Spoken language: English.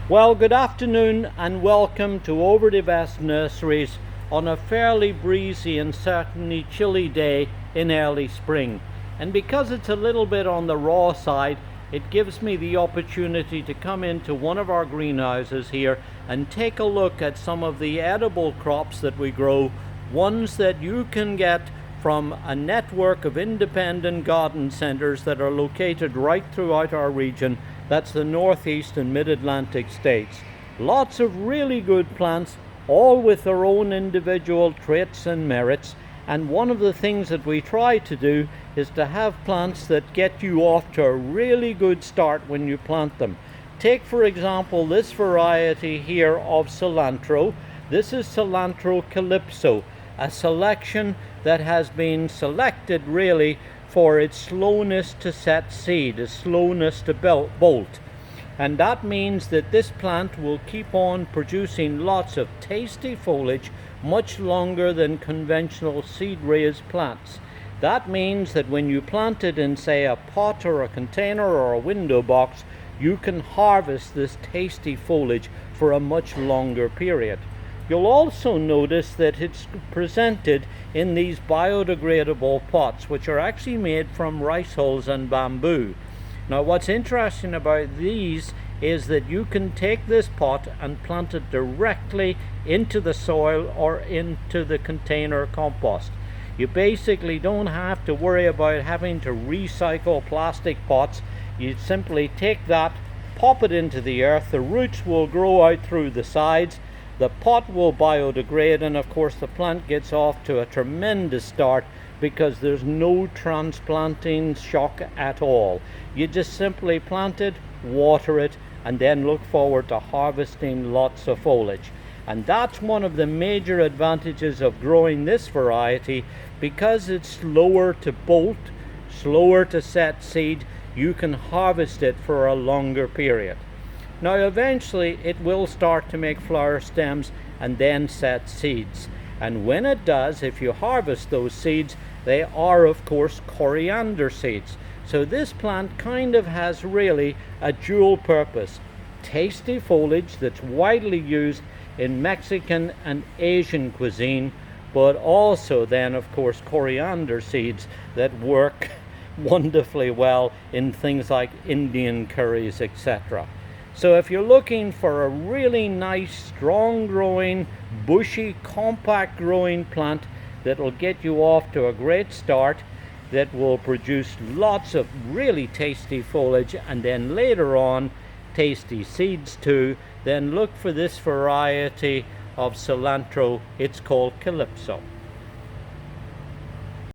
Well, good afternoon and welcome to Overdevest Nurseries on a fairly breezy and certainly chilly day in early spring. And because it's a little bit on the raw side, it gives me the opportunity to come into one of our greenhouses here and take a look at some of the edible crops that we grow, ones that you can get from a network of independent garden centres that are located right throughout our region. That's the Northeast and Mid-Atlantic states. Lots of really good plants, all with their own individual traits and merits. And one of the things that we try to do is to have plants that get you off to a really good start when you plant them. Take, for example, this variety here of cilantro. This is Cilantro Calypso, a selection that has been selected really for its slowness to set seed, its slowness to bolt. And that means that this plant will keep on producing lots of tasty foliage much longer than conventional seed-raised plants. That means that when you plant it in, say, a pot or a container or a window box, you can harvest this tasty foliage for a much longer period. You'll also notice that it's presented in these biodegradable pots, which are actually made from rice hulls and bamboo. Now, what's interesting about these is that you can take this pot and plant it directly into the soil or into the container compost. You basically don't have to worry about having to recycle plastic pots. You simply take that, pop it into the earth, the roots will grow out through the sides, the pot will biodegrade, and of course the plant gets off to a tremendous start because there's no transplanting shock at all. You just simply plant it, water it, and then look forward to harvesting lots of foliage. And that's one of the major advantages of growing this variety. Because it's slower to bolt, slower to set seed, you can harvest it for a longer period. Now eventually it will start to make flower stems and then set seeds. And when it does, if you harvest those seeds, they are of course coriander seeds. So this plant kind of has really a dual purpose. Tasty foliage that's widely used in Mexican and Asian cuisine, but also then of course coriander seeds that work wonderfully well in things like Indian curries, etc. So if you're looking for a really nice, strong growing, bushy, compact growing plant that will get you off to a great start, that will produce lots of really tasty foliage and then later on tasty seeds too, then look for this variety of cilantro. It's called Calypso.